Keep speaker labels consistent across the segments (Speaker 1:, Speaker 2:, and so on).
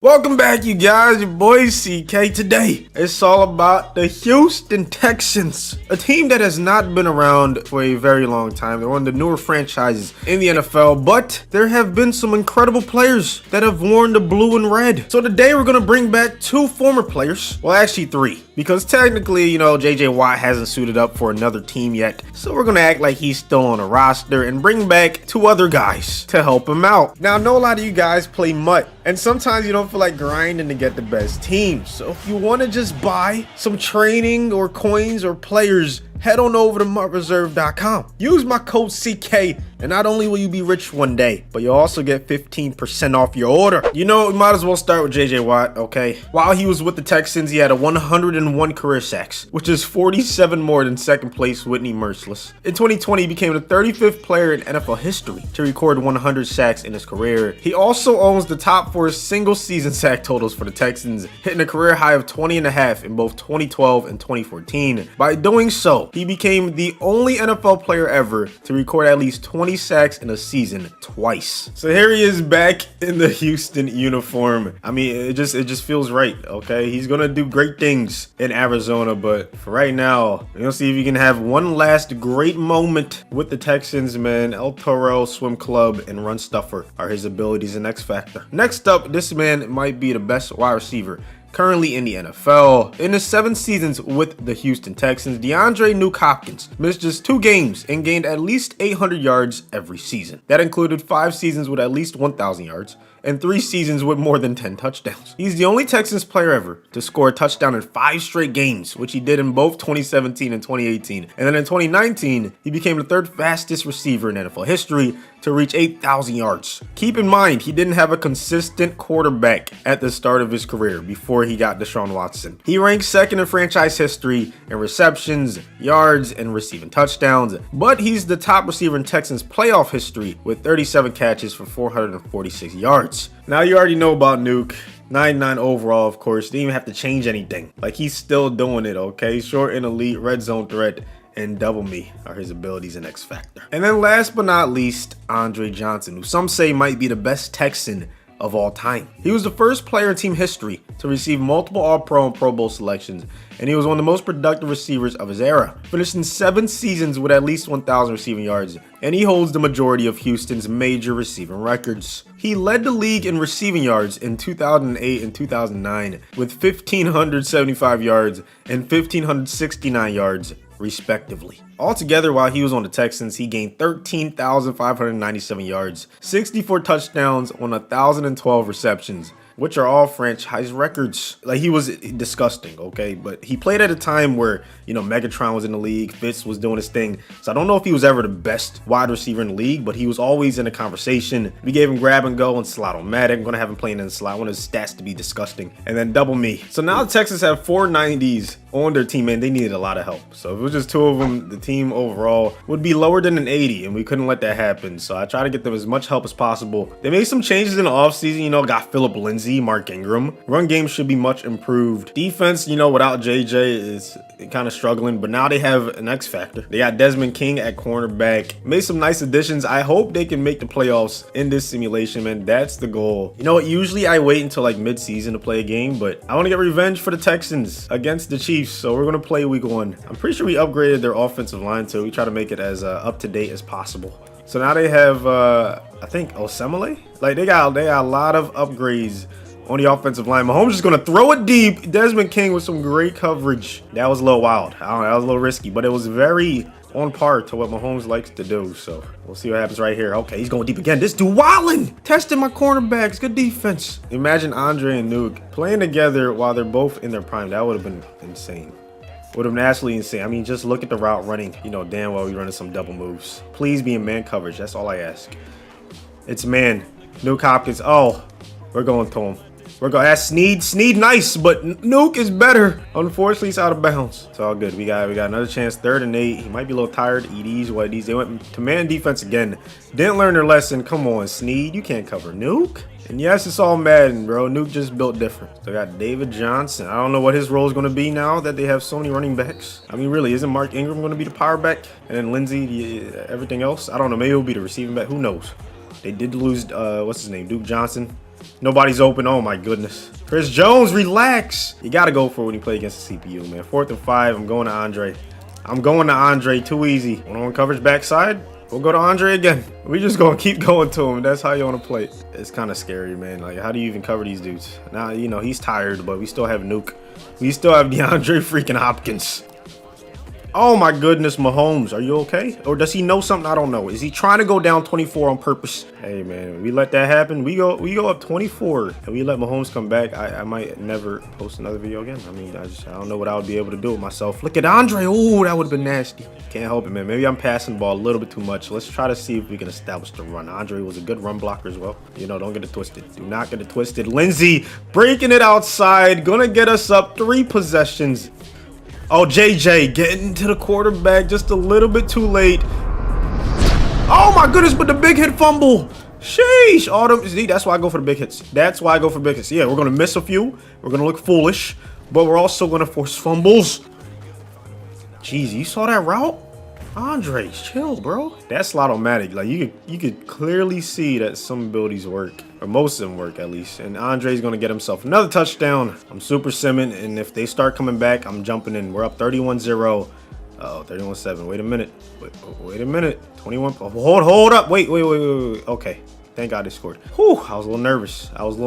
Speaker 1: Welcome back, you guys. Your boy CK. Today, it's all about the Houston Texans, a team that has not been around for a very long time. They're one of the newer franchises in the NFL, but there have been some incredible players that have worn the blue and red. So today, we're going to bring back two former players. Well, actually three, because technically, JJ Watt hasn't suited up for another team yet. So we're going to act like he's still on a roster and bring back two other guys to help him out. Now, I know a lot of you guys play MUT, and sometimes you don't feel like grinding to get the best team. So if you want to just buy some training or coins or players, head on over to MUTReserve.com. Use my code CK, and not only will you be rich one day, but you'll also get 15% off your order. We might as well start with JJ Watt, okay? While he was with the Texans, he had a 101 career sacks, which is 47 more than second place Whitney Merciless. In 2020, he became the 35th player in NFL history to record 100 sacks in his career. He also owns the top 4 single season sack totals for the Texans, hitting a career high of 20.5 in both 2012 and 2014. By doing so, he became the only NFL player ever to record at least 20 sacks in a season twice. So here he is back in the Houston uniform. I mean, it just feels right, okay? He's gonna do great things in Arizona, but for right now, we're gonna see if he can have one last great moment with the Texans, man. El Toro, Swim Club, and Run Stuffer are his abilities and X Factor. Next up, this man might be the best wide receiver currently in the NFL. In his 7 seasons with the Houston Texans, DeAndre Hopkins missed just 2 games and gained at least 800 yards every season. That included 5 seasons with at least 1,000 yards and 3 seasons with more than 10 touchdowns. He's the only Texans player ever to score a touchdown in 5 straight games, which he did in both 2017 and 2018. And then in 2019, he became the 3rd fastest receiver in NFL history to reach 8,000 yards. Keep in mind, he didn't have a consistent quarterback at the start of his career before he got Deshaun Watson. He ranks 2nd in franchise history in receptions, yards, and receiving touchdowns, but he's the top receiver in Texans playoff history with 37 catches for 446 yards. Now you already know about Nuke. 99 overall, of course. Didn't even have to change anything. Like, he's still doing it, okay? Short and elite, red zone threat, and double me are his abilities and X Factor. And then last but not least, Andre Johnson, who some say might be the best Texan of all time. He was the first player in team history to receive multiple All-Pro and Pro Bowl selections, and he was one of the most productive receivers of his era, finishing 7 seasons with at least 1,000 receiving yards, and he holds the majority of Houston's major receiving records. He led the league in receiving yards in 2008 and 2009 with 1,575 yards and 1,569 yards respectively. Altogether, while he was on the Texans, he gained 13,597 yards, 64 touchdowns on 1,012 receptions, which are all franchise records. Like, he was disgusting, okay? But he played at a time where, Megatron was in the league, Fitz was doing his thing. So I don't know if he was ever the best wide receiver in the league, but he was always in the conversation. We gave him grab and go and slot on Madden. I'm going to have him playing in the slot. I want his stats to be disgusting. And then double me. So now the Texans have 4 90s on their team, and they needed a lot of help. So if it was just 2 of them, the team overall would be lower than an 80, and we couldn't let that happen. So I tried to get them as much help as possible. They made some changes in the offseason, got Phillip Lindsay, Mark Ingram. Run game should be much improved. Defense, without JJ is kind of struggling, but now they have an X factor. They got Desmond King at cornerback. Made some nice additions. I hope they can make the playoffs in this simulation, man. That's the goal. Usually I wait until like mid-season to play a game, but I want to get revenge for the Texans against the Chiefs, so we're going to play week 1. I'm pretty sure we upgraded their offensive line too. We try to make it as up-to-date as possible. So now they have, I think, Osemele? Like, they got a lot of upgrades on the offensive line. Mahomes is going to throw it deep. Desmond King with some great coverage. That was a little wild. I don't know, that was a little risky, but it was very on par to what Mahomes likes to do. So we'll see what happens right here. Okay, he's going deep again. This dude wilding, testing my cornerbacks. Good defense. Imagine Andre and Nuke playing together while they're both in their prime. That would have been insane. Would have been absolutely insane. I mean, just look at the route running. Damn well we running some double moves. Please be in man coverage. That's all I ask. It's man. Nuke Hopkins. Oh, we're going to him. We're going. That's Sneed. Sneed nice, but Nuke is better. Unfortunately, it's out of bounds. It's all good. We got another chance. 3rd and 8. He might be a little tired. EDs, what these. They went to man defense again. Didn't learn their lesson. Come on, Sneed. You can't cover Nuke. And yes, it's all Madden, bro. Nuke just built different. So I got David Johnson. I don't know what his role is going to be now that they have so many running backs. I mean, really, isn't Mark Ingram going to be the power back? And then Lindsey, everything else? I don't know. Maybe it'll be the receiving back. Who knows? They did lose, what's his name? Duke Johnson. Nobody's open. Oh my goodness. Chris Jones, relax. You got to go for it when you play against the CPU, man. 4th and 5. I'm going to Andre. I'm going to Andre. Too easy. One-on-one coverage backside. We'll go to Andre again. We just gonna keep going to him. That's how you want to play. It's kind of scary, man. Like, how do you even cover these dudes? Now, you know, he's tired, but we still have Nuke. We still have DeAndre freaking Hopkins. Oh my goodness, Mahomes, are you okay? Or does he know something I don't know? Is he trying to go down 24 on purpose? Hey man, we let that happen. We go up 24 and we let Mahomes come back. I might never post another video again. I mean, I don't know what I would be able to do with myself. Look at Andre. Oh, that would have been nasty. Can't help it, man. Maybe I'm passing the ball a little bit too much. Let's try to see if we can establish the run. Andre was a good run blocker as well. You know, don't get it twisted. Do not get it twisted. Lindsey breaking it outside. Gonna get us up 3 possessions. Oh, JJ getting to the quarterback just a little bit too late. Oh my goodness, but the big hit fumble. Sheesh. See, that's why I go for the big hits. That's why I go for big hits. Yeah, we're going to miss a few. We're going to look foolish, but we're also going to force fumbles. Jeez, you saw that route? Andre, chill, bro. That's slot-o-matic. Like, you could clearly see that some abilities work, or most of them work at least. And Andre's gonna get himself another touchdown. I'm super simming, and if they start coming back, I'm jumping in. We're up 31-0. Oh, 31-7. Wait a minute. Wait a minute. 21. Oh, hold up. Wait. Okay. Thank God they scored. Whew, I was a little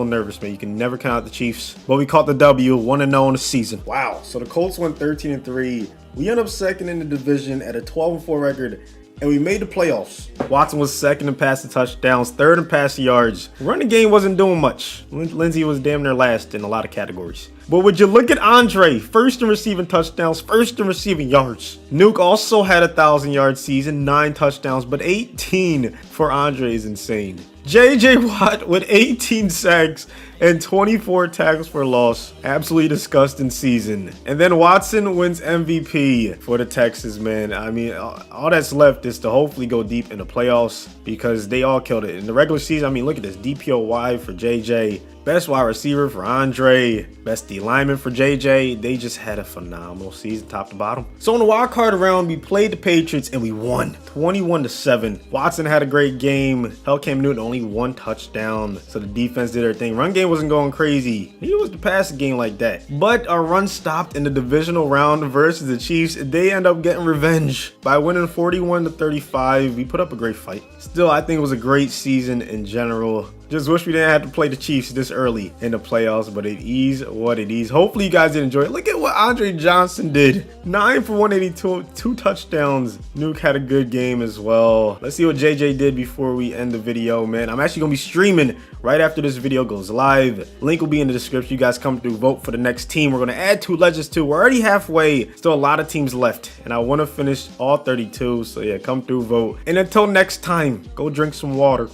Speaker 1: nervous. Man. You can never count out the Chiefs. But we caught the W, 1-0 in the season. Wow. So the Colts went 13-3. We end up second in the division at a 12-4 record, and we made the playoffs. Watson was second in passing touchdowns, third in passing yards. Running game wasn't doing much. Lindsey was damn near last in a lot of categories. But would you look at Andre, first in receiving touchdowns, first in receiving yards. Nuke also had a 1,000-yard season, 9 touchdowns, but 18 for Andre is insane. JJ Watt with 18 sacks and 24 tackles for loss. Absolutely disgusting season. And then Watson wins MVP for the Texans, man. I mean, all that's left is to hopefully go deep in the playoffs because they all killed it. In the regular season, I mean, look at this. DPOY for JJ. Best wide receiver for Andre. Best D lineman for JJ. They just had a phenomenal season, top to bottom. So in the wild card round, we played the Patriots and we won 21-7. Watson had a great game. Held Cam Newton only 1 touchdown. So the defense did their thing. Run game wasn't going crazy. He was the passing game like that. But our run stopped in the divisional round versus the Chiefs. They end up getting revenge by winning 41-35. We put up a great fight. Still, I think it was a great season in general. Just wish we didn't have to play the Chiefs this early in the playoffs, but it is what it is. Hopefully you guys did enjoy it. Look at what Andre Johnson did. 9 for 182, 2 touchdowns. Nuke had a good game as well. Let's see what JJ did before we end the video, man. I'm actually going to be streaming right after this video goes live. Link will be in the description. You guys come through, vote for the next team. We're going to add 2 legends too. We're already halfway. Still a lot of teams left, and I want to finish all 32. So yeah, come through, vote. And until next time, go drink some water.